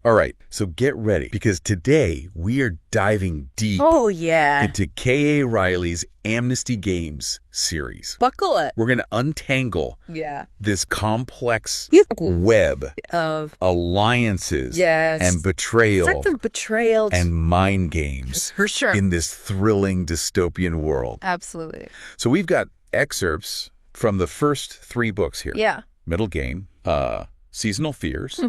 All right, so get ready, because today we are diving deep into K.A. Riley's Amnesty Games series. Buckle it. We're going to untangle this complex web of alliances and betrayal and mind games for sure in this thrilling dystopian world. Absolutely. So we've got excerpts from the first 3 books here. Yeah. Middlegame, Seasonal Fears,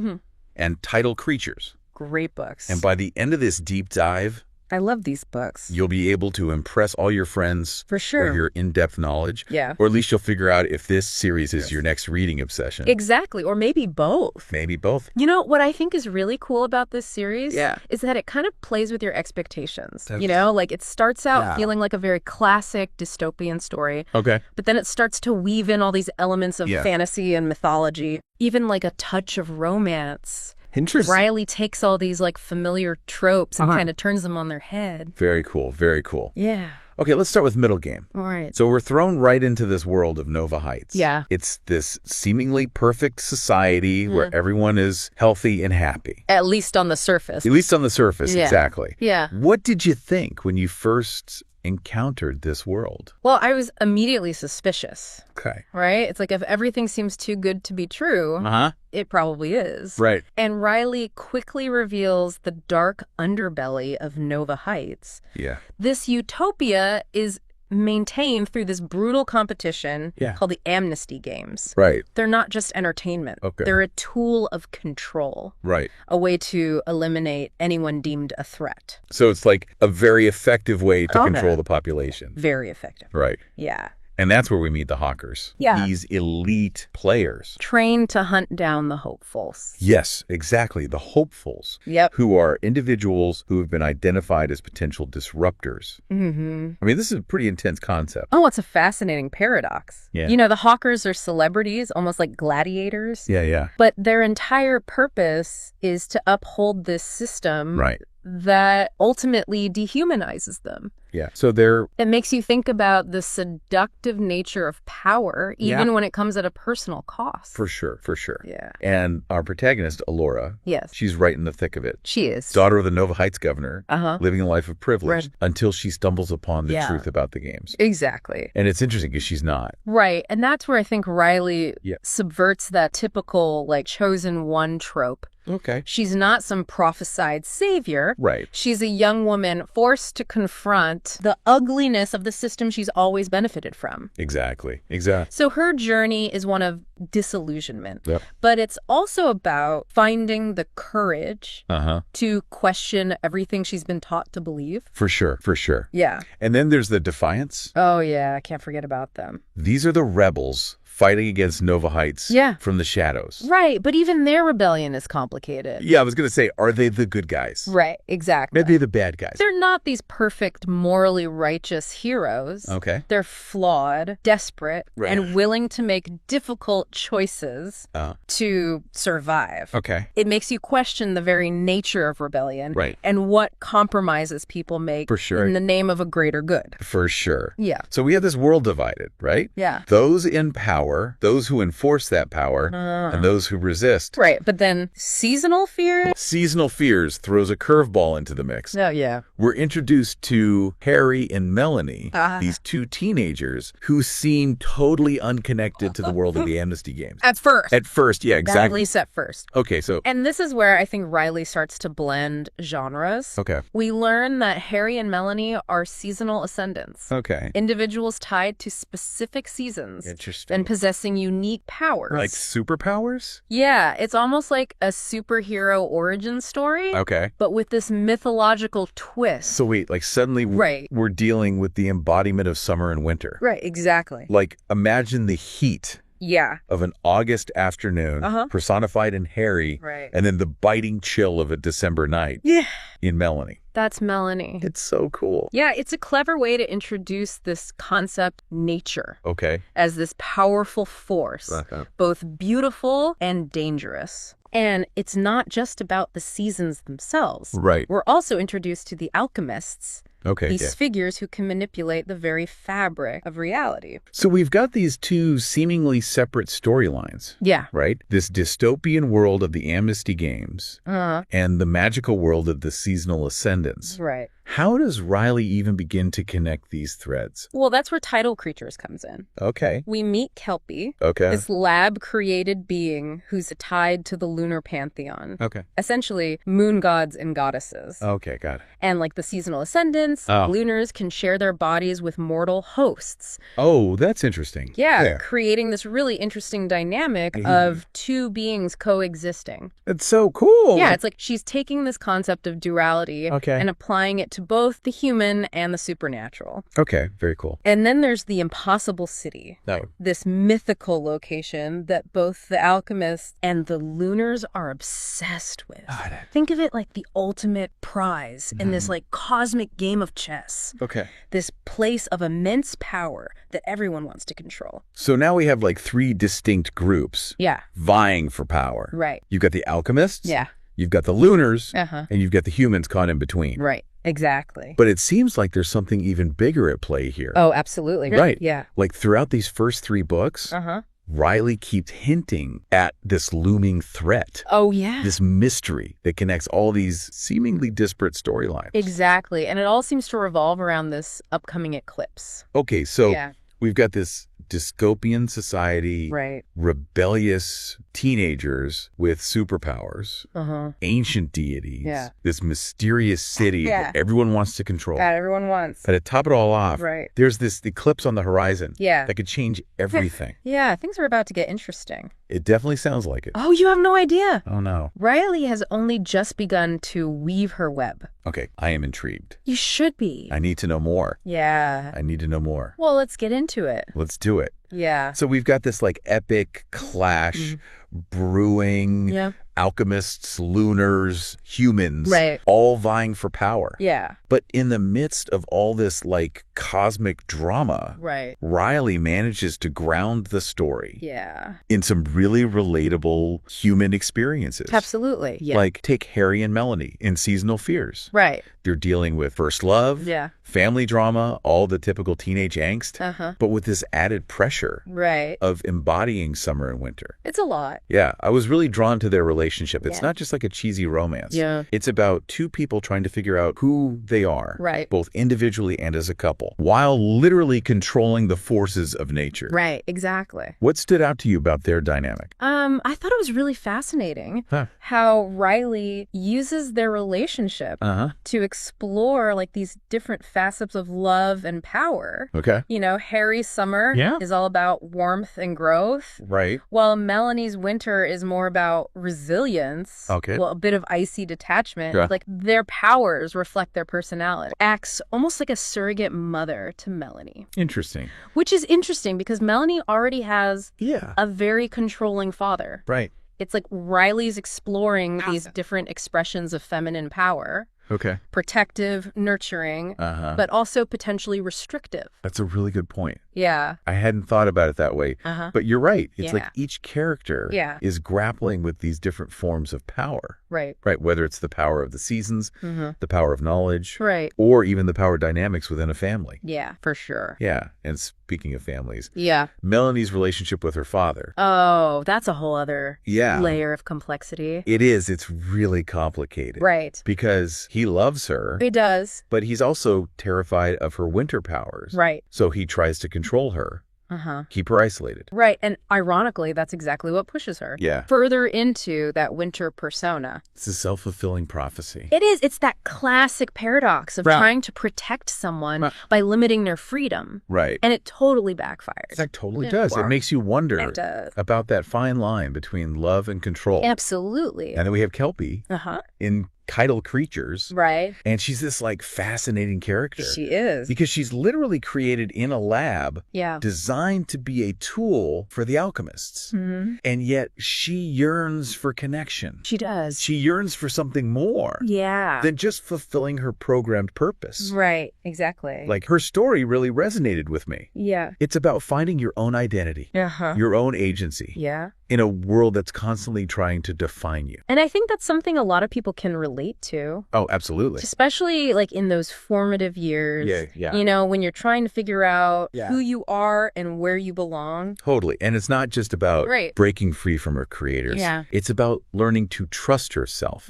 and Tidal Creatures. Great books. And by the end of this deep dive, I love these books. You'll be able to impress all your friends for sure with your in-depth knowledge. Yeah. Or at least you'll figure out if this series is your next reading obsession. Exactly. Or maybe both. Maybe both. You know, what I think is really cool about this series is that it kind of plays with your expectations. You know, like it starts out feeling like a very classic dystopian story. Okay. But then it starts to weave in all these elements of fantasy and mythology, even like a touch of romance. Interesting. Riley takes all these like familiar tropes and kind of turns them on their head. Very cool. Very cool. Yeah. Okay, let's start with Middlegame. All right. So we're thrown right into this world of Nova Heights. Yeah. It's this seemingly perfect society where everyone is healthy and happy. At least on the surface. At least on the surface, exactly. Yeah. What did you think when you first encountered this world? Well, I was immediately suspicious. Okay. Right? It's like if everything seems too good to be true, it probably is. Right. And Riley quickly reveals the dark underbelly of Nova Heights. Yeah. This utopia is maintained through this brutal competition called the Amnesty Games. Right. They're not just entertainment. Okay. They're a tool of control. Right. A way to eliminate anyone deemed a threat. So it's like a very effective way to control the population. Very effective. Right. Yeah. And that's where we meet the Hawkers. Yeah. These elite players. Trained to hunt down the hopefuls. Yes, exactly. The hopefuls. Yep. Who are individuals who have been identified as potential disruptors. Mm-hmm. I mean, this is a pretty intense concept. Oh, it's a fascinating paradox. Yeah. You know, the Hawkers are celebrities, almost like gladiators. Yeah, yeah. But their entire purpose is to uphold this system that ultimately dehumanizes them. Yeah. So it makes you think about the seductive nature of power, even when it comes at a personal cost. For sure, for sure. Yeah. And our protagonist, Alora, she's right in the thick of it. She is. Daughter of the Nova Heights governor, living a life of privilege until she stumbles upon the truth about the games. Exactly. And it's interesting because she's not. Right. And that's where I think Riley subverts that typical, like, chosen one trope. Okay. She's not some prophesied savior. Right. She's a young woman forced to confront the ugliness of the system she's always benefited from. Exactly. Exactly. So her journey is one of disillusionment. Yep. But it's also about finding the courage to question everything she's been taught to believe. For sure. For sure. Yeah. And then there's the Defiance. Oh, yeah. I can't forget about them. These are the rebels fighting against Nova Heights from the shadows. Right, but even their rebellion is complicated. Yeah, I was going to say, are they the good guys? Right, exactly. Maybe the bad guys. They're not these perfect, morally righteous heroes. Okay. They're flawed, desperate, and willing to make difficult choices to survive. Okay. It makes you question the very nature of rebellion and what compromises people make in the name of a greater good. For sure. Yeah. So we have this world divided, right? Yeah. Those in power, those who enforce that power, and those who resist. Right, but then Seasonal Fears? Seasonal Fears throws a curveball into the mix. Oh, yeah. We're introduced to Harry and Melanie, these 2 teenagers who seem totally unconnected to the world of the Amnesty Games. At first. At first, yeah, exactly. At least at first. Okay, so... And this is where I think Riley starts to blend genres. Okay. We learn that Harry and Melanie are seasonal ascendants. Okay. Individuals tied to specific seasons. Interesting. And possessing unique powers. Like superpowers? Yeah, it's almost like a superhero origin story. Okay. But with this mythological twist. So wait, like suddenly we're dealing with the embodiment of summer and winter. Right, exactly. Like imagine the heat of an August afternoon personified in Harry and then the biting chill of a December night in Melanie. That's Melanie. It's so cool. Yeah, it's a clever way to introduce this concept, nature. Okay. As this powerful force, both beautiful and dangerous. And it's not just about the seasons themselves. Right. We're also introduced to the alchemists Okay, these figures who can manipulate the very fabric of reality. So we've got these two seemingly separate storylines. Yeah. Right? This dystopian world of the Amnesty Games and the magical world of the seasonal ascendants. Right. How does Riley even begin to connect these threads? Well, that's where Tidal Creatures comes in. Okay. We meet Kelpie, this lab-created being who's tied to the lunar pantheon. Okay. Essentially, moon gods and goddesses. Okay, got it. And like the seasonal ascendants, lunars can share their bodies with mortal hosts. Oh, that's interesting. Yeah, creating this really interesting dynamic of two beings coexisting. It's so cool. Yeah, it's like she's taking this concept of duality and applying it to both the human and the supernatural. Okay, very cool. And then there's the Impossible City. This mythical location that both the alchemists and the lunars are obsessed with. Think of it like the ultimate prize in this like cosmic game of chess. Okay. This place of immense power that everyone wants to control. So now we have like three distinct groups vying for power. Right. You've got the alchemists. Yeah. You've got the lunars. And you've got the humans caught in between. Right. Exactly. But it seems like there's something even bigger at play here. Oh, absolutely. Right. Yeah. Like throughout these first three books, Riley keeps hinting at this looming threat. Oh, yeah. This mystery that connects all these seemingly disparate storylines. Exactly. And it all seems to revolve around this upcoming eclipse. Okay, so we've got this dystopian society, rebellious teenagers with superpowers, ancient deities, this mysterious city that everyone wants to control. Everyone wants. But to top it all off, there's this eclipse on the horizon that could change everything. Things are about to get interesting. It definitely sounds like it. Oh, you have no idea. Oh, no. Riley has only just begun to weave her web. Okay, I am intrigued. You should be. I need to know more. Yeah. I need to know more. Well, let's get into it. Let's do it. Yeah. So we've got this like epic clash brewing, alchemists, lunars, humans, all vying for power. Yeah. But in the midst of all this like cosmic drama, Riley manages to ground the story in some really relatable human experiences. Absolutely. Yeah. Like take Harry and Melanie in Seasonal Fears. Right. They're dealing with first love, family drama, all the typical teenage angst, but with this added pressure of embodying summer and winter. It's a lot. Yeah, I was really drawn to their relationship. It's not just like a cheesy romance. Yeah. It's about two people trying to figure out who they are, both individually and as a couple, while literally controlling the forces of nature. Right, exactly. What stood out to you about their dynamic? I thought it was really fascinating how Riley uses their relationship to explore like these different facets of love and power. Okay. You know, Harry's summer is all about warmth and growth. Right. While Melanie's winter is more about resilience. Okay. Well, a bit of icy detachment. Like their powers reflect their personality. Acts almost like a surrogate mother to Melanie. Interesting. Which is interesting because Melanie already has a very controlling father. Right. It's like Riley's exploring these different expressions of feminine power. Okay. Protective, nurturing, but also potentially restrictive. That's a really good point. Yeah. I hadn't thought about it that way. But you're right. It's like each character is grappling with these different forms of power. Right. Right. Whether it's the power of the seasons, the power of knowledge, or even the power dynamics within a family. Yeah, for sure. Yeah. And speaking of families, Melanie's relationship with her father. Oh, that's a whole other layer of complexity. It is. It's really complicated. Right. Because he loves her. He does. But he's also terrified of her winter powers. Right. So he tries to control her. Keep her isolated. Right. And ironically, that's exactly what pushes her further into that winter persona. It's a self-fulfilling prophecy. It is. It's that classic paradox of trying to protect someone by limiting their freedom. Right. And it totally backfires. That totally does. It makes you wonder about that fine line between love and control. Absolutely. And then we have Kelpie in Tidal Creatures. Right. And she's this like fascinating character. She is. Because she's literally created in a lab designed to be a tool for the alchemists. And yet she yearns for connection. She does. She yearns for something more than just fulfilling her programmed purpose. Right. Exactly. Like her story really resonated with me. Yeah. It's about finding your own identity, your own agency. Yeah. in a world that's constantly trying to define you. And I think that's something a lot of people can relate to. Oh, absolutely. Especially like in those formative years. Yeah. You know, when you're trying to figure out who you are and where you belong. Totally. And it's not just about breaking free from her creators. Yeah. It's about learning to trust herself,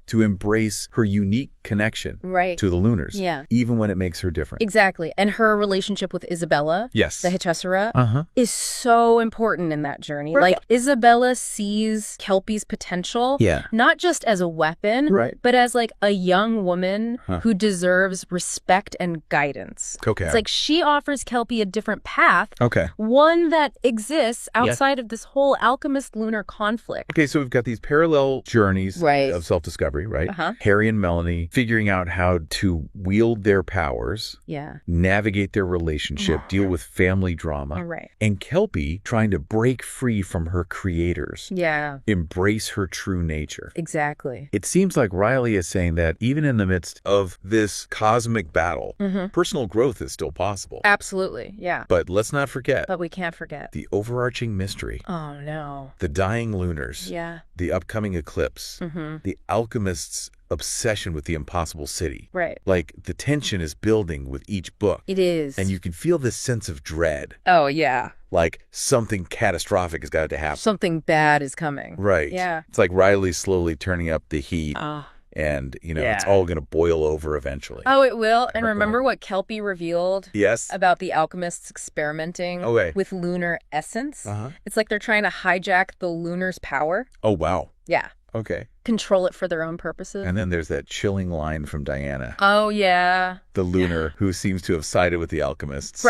to embrace her unique connection to the Lunars, even when it makes her different. Exactly. And her relationship with Isabella, the Hechicera, is so important in that journey. Like, Isabella sees Kelpie's potential, not just as a weapon, but as like a young woman who deserves respect and guidance. It's like she offers Kelpie a different path, one that exists outside of this whole alchemist-lunar conflict. Okay, so we've got these parallel journeys of self-discovery, right? Harry and Melanie figuring out how to wield their powers, navigate their relationship, deal with family drama, and Kelpie trying to break free from her creators, embrace her true nature. Exactly. It seems like Riley is saying that even in the midst of this cosmic battle, personal growth is still possible. Absolutely, yeah. But let's not forget. But we can't forget. The overarching mystery. Oh, no. The dying Lunars. The upcoming eclipse. The alchemists' obsession with the impossible city. Like, the tension is building with each book. It is. And you can feel this sense of dread. Oh, yeah. Like, something catastrophic has got to happen. Something bad is coming. Right. Yeah. It's like Riley's slowly turning up the heat. And, you know, it's all going to boil over eventually. Oh, it will. And remember what Kelpie revealed about the alchemists experimenting with lunar essence? It's like they're trying to hijack the Lunar's power. Oh, wow. Yeah. Okay. Control it for their own purposes. And then there's that chilling line from Diana. Oh, yeah. The Lunar who seems to have sided with the alchemists.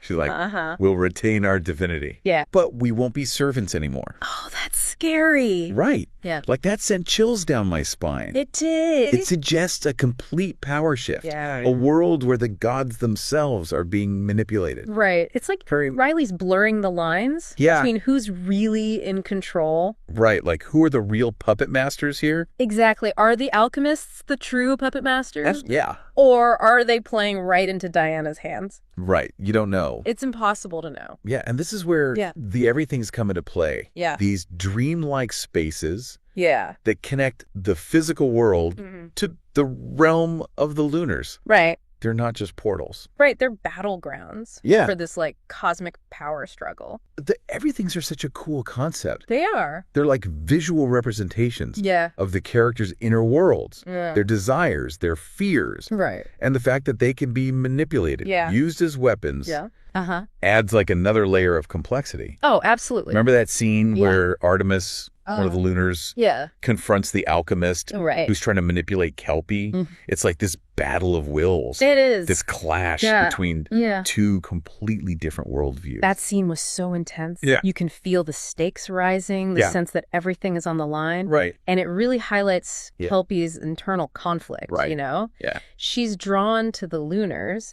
She's like, we'll retain our divinity. But we won't be servants anymore. Oh, that's scary. Right. Like, that sent chills down my spine. It did. It suggests a complete power shift. A world where the gods themselves are being manipulated. It's like Riley's blurring the lines between who's really in control. Like, who are the real puppet masters here? Exactly. Are the alchemists the true puppet masters? Yeah. Or are they playing right into Diana's hands? Right. You don't know. It's impossible to know. Yeah. And this is where the everything's come into play. These dreamlike spaces that connect the physical world to the realm of the Lunars. They're not just portals. They're battlegrounds for this, like, cosmic power struggle. The everythings are such a cool concept. They are. They're like visual representations of the characters' inner worlds, their desires, their fears, and the fact that they can be manipulated, used as weapons, adds like another layer of complexity. Oh, absolutely. Remember that scene where Artemis, one of the Lunars, confronts the alchemist who's trying to manipulate Kelpie? It's like this battle of wills. It is. This clash between two completely different worldviews. That scene was so intense. You can feel the stakes rising, the sense that everything is on the line. And it really highlights Kelpie's internal conflict, you know? She's drawn to the Lunars,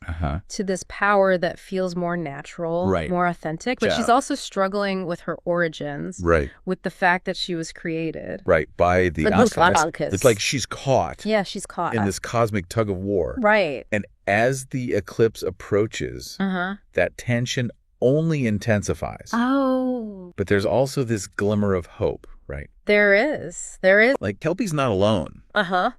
to this power that feels more natural, more authentic, but she's also struggling with her origins, with the fact that she was created. By the alchemist. It's like she's caught. She's caught. In this cosmic tug of war. And as the eclipse approaches, that tension only intensifies. But there's also this glimmer of hope, There is. There is. Like, Kelpie's not alone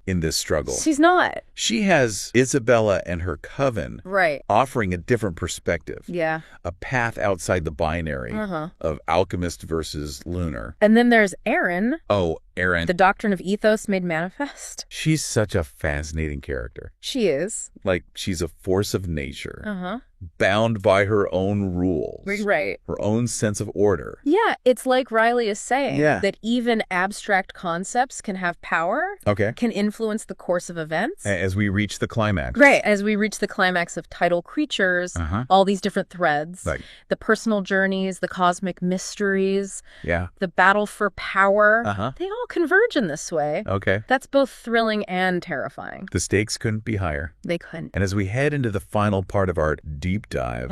in this struggle. She's not. She has Isabella and her coven offering a different perspective. A path outside the binary of alchemist versus lunar. And then there's Erin. Oh, Erin. The doctrine of ethos made manifest. She's such a fascinating character. She is. Like, she's a force of nature. Bound by her own rules. Her own sense of order. Yeah, it's like Riley is saying that even abstract concepts can have power, can influence the course of events. As we reach the climax. As we reach the climax of tidal creatures, all these different threads, the personal journeys, the cosmic mysteries, the battle for power, they all converge in this way. That's both thrilling and terrifying. The stakes couldn't be higher. They couldn't. And as we head into the final part of our deep dive,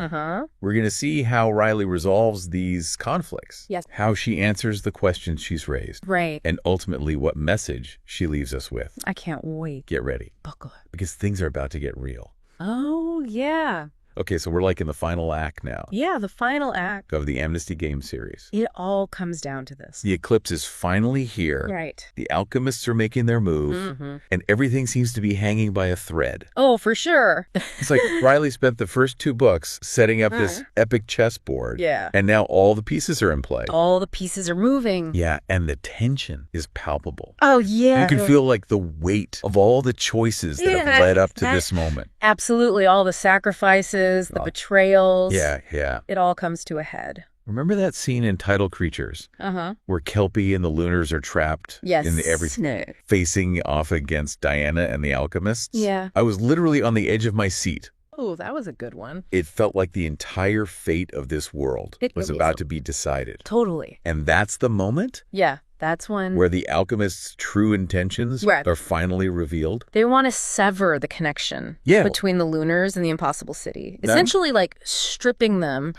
we're going to see how Riley resolves these conflicts. How she answers the questions she's raised. And ultimately what message she leaves us with. I can't wait. Get ready. Buckle up. Because things are about to get real. Oh, yeah. Okay, so we're like in the final act now. Yeah, the final act of the Amnesty Game series. It all comes down to this. The eclipse is finally here. Right. The alchemists are making their move, and everything seems to be hanging by a thread. Oh, for sure. It's like Riley spent the first 2 books setting up this epic chessboard. Yeah. And now all the pieces are in play. All the pieces are moving. Yeah, and the tension is palpable. Oh, yeah. You can feel like the weight of all the choices that have led up to this moment. Absolutely. All the sacrifices, the betrayals. Yeah, yeah. It all comes to a head. Remember that scene in Tidal Creatures? Where Kelpie and the Lunars are trapped in the everything, facing off against Diana and the alchemists? Yeah. I was literally on the edge of my seat. Oh, that was a good one. It felt like the entire fate of this world was about to be decided. Totally. And that's the moment? Yeah. That's when... where the alchemists' true intentions are finally revealed? They want to sever the connection between the Lunars and the Impossible City. Essentially, like, stripping them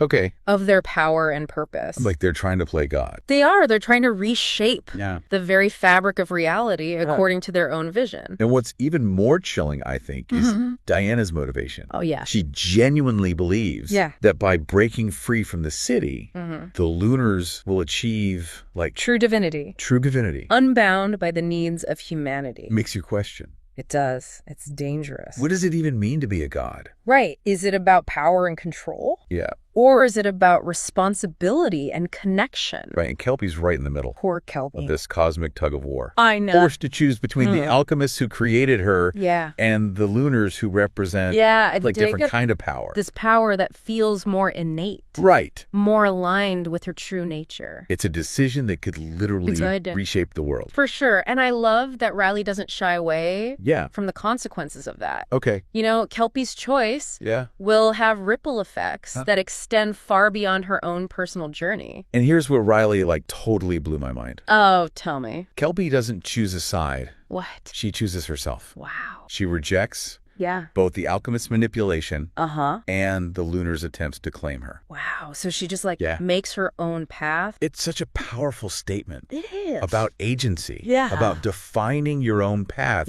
of their power and purpose. Like they're trying to play God. They are. They're trying to reshape the very fabric of reality according to their own vision. And what's even more chilling, I think, is Diana's motivation. Oh, yeah. She genuinely believes that by breaking free from the city, the Lunars will achieve, like... true divinity. True divinity. Unbound by the needs of humanity. Makes you question. It does. It's dangerous. What does it even mean to be a god? Right. Is it about power and control? Yeah. Or is it about responsibility and connection? Right, and Kelpie's right in the middle. Poor Kelpie. Of this cosmic tug of war. I know. Forced to choose between the alchemists who created her and the Lunars who represent like different kind of power. This power that feels more innate. Right. More aligned with her true nature. It's a decision that could literally reshape the world. For sure. And I love that Riley doesn't shy away from the consequences of that. Okay. You know, Kelpie's choice will have ripple effects that extend far beyond her own personal journey. And here's where Riley, like, totally blew my mind. Oh, tell me. Kelpie doesn't choose a side. What? She chooses herself. Wow. She rejects both the alchemist's manipulation and the Lunar's attempts to claim her. Wow. So she just, like, makes her own path? It's such a powerful statement. It is. About agency. Yeah. About defining your own path,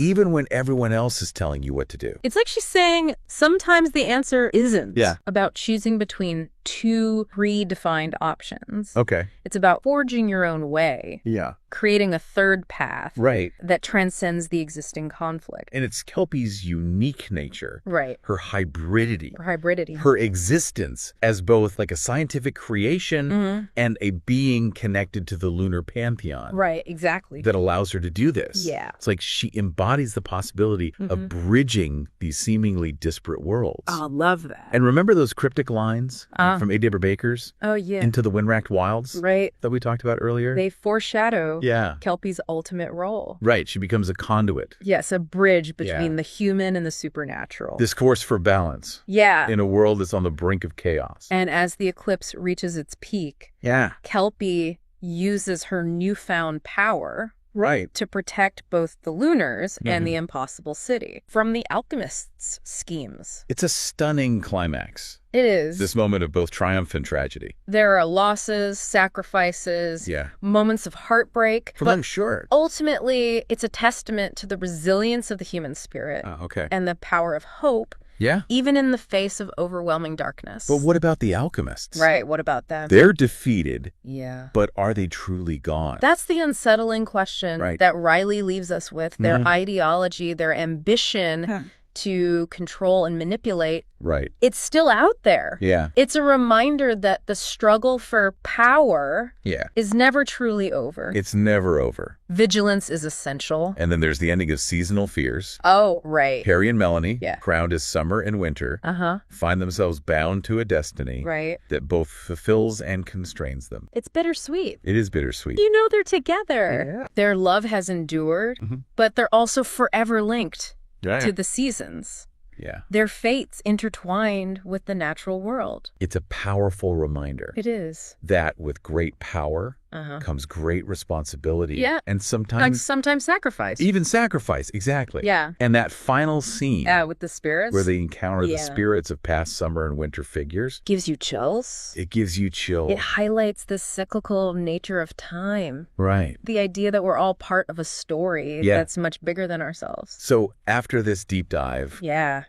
even when everyone else is telling you what to do. It's like she's saying sometimes the answer isn't about choosing between 2 predefined options. Okay. It's about forging your own way. Yeah. Creating a third path. Right. That transcends the existing conflict. And it's Kelpie's unique nature. Right. Her hybridity. Her hybridity. Her existence as both like a scientific creation and a being connected to the lunar pantheon. Right, exactly. That allows her to do this. Yeah. It's like she embodies the possibility of bridging these seemingly disparate worlds. Oh, love that. And remember those cryptic lines from A. Deborah Baker's Into the Wind-Racked Wilds? Right. That we talked about earlier? They foreshadow Kelpie's ultimate role. Right. She becomes a conduit. Yes, a bridge between the human and the supernatural. This course for balance. Yeah. In a world that's on the brink of chaos. And as the eclipse reaches its peak, Kelpie uses her newfound power to protect both the Lunars and the Impossible City from the alchemists' schemes. It's a stunning climax. It is. This moment of both triumph and tragedy. There are losses, sacrifices, moments of heartbreak. For them, sure. Ultimately, it's a testament to the resilience of the human spirit and the power of hope. Yeah. Even in the face of overwhelming darkness. But what about the alchemists? Right. What about them? They're defeated. Yeah. But are they truly gone? That's the unsettling question that Riley leaves us with. Their ideology, their ambition to control and manipulate. Right. It's still out there. Yeah. It's a reminder that the struggle for power is never truly over. It's never over. Vigilance is essential. And then there's the ending of Seasonal Fears. Oh, right. Harry and Melanie, crowned as summer and winter, find themselves bound to a destiny that both fulfills and constrains them. It's bittersweet. It is bittersweet. You know they're together. Yeah. Their love has endured, but they're also forever linked to the seasons. Yeah. Their fates intertwined with the natural world. It's a powerful reminder. It is. That with great power comes great responsibility. Yeah. And sometimes sacrifice. Even sacrifice, exactly. Yeah. And that final scene. With the spirits. Where they encounter the spirits of past summer and winter figures. Gives you chills. It gives you chills. It highlights the cyclical nature of time. Right. The idea that we're all part of a story that's much bigger than ourselves. So after this deep dive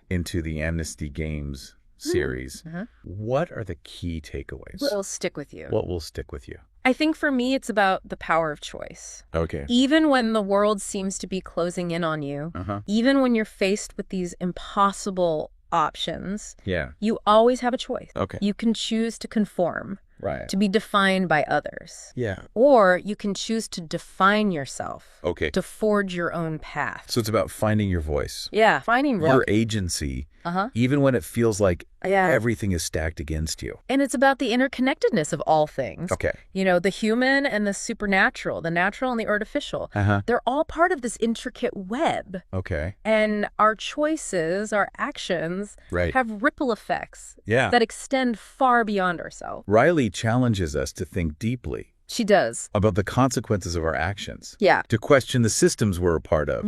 into the Amnesty Games series, what are the key takeaways? What will stick with you? What will stick with you? I think for me, it's about the power of choice. Okay. Even when the world seems to be closing in on you, even when you're faced with these impossible options, you always have a choice. Okay. You can choose to conform. Right. To be defined by others. Yeah. Or you can choose to define yourself. Okay. To forge your own path. So it's about finding your voice. Yeah, finding your agency, even when it feels like everything is stacked against you. And it's about the interconnectedness of all things. Okay. You know, the human and the supernatural, the natural and the artificial. They're all part of this intricate web. Okay. And our choices, our actions, have ripple effects that extend far beyond ourselves. Riley challenges us to think deeply. She does. About the consequences of our actions. Yeah. To question the systems we're a part of.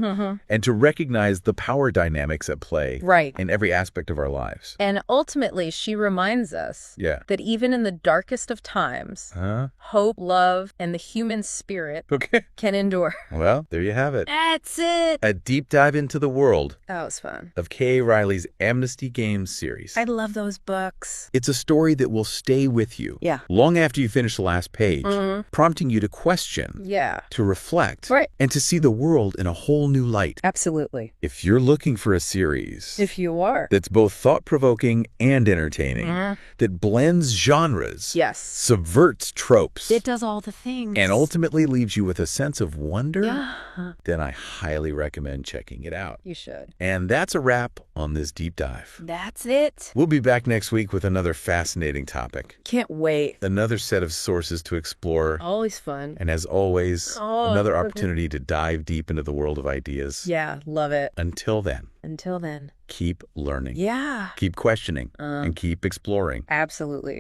And to recognize the power dynamics at play. In every aspect of our lives. And ultimately, she reminds us that even in the darkest of times, hope, love, and the human spirit can endure. Well, there you have it. That's it. A deep dive into the world. That was fun. Of Kay Riley's Amnesty Games series. I love those books. It's a story that will stay with you. Yeah. Long after you finish the last page. Prompting you to question, to reflect, and to see the world in a whole new light. Absolutely. If you're looking for a series that's both thought-provoking and entertaining, that blends genres, subverts tropes, it does all the things, and ultimately leaves you with a sense of wonder, then I highly recommend checking it out. You should. And that's a wrap on this deep dive. That's it. We'll be back next week with another fascinating topic. Can't wait. Another set of sources to explore. Always fun. And as always, another opportunity to dive deep into the world of ideas. Yeah, love it. Until then. Until then. Keep learning. Yeah. Keep questioning. And keep exploring. Absolutely.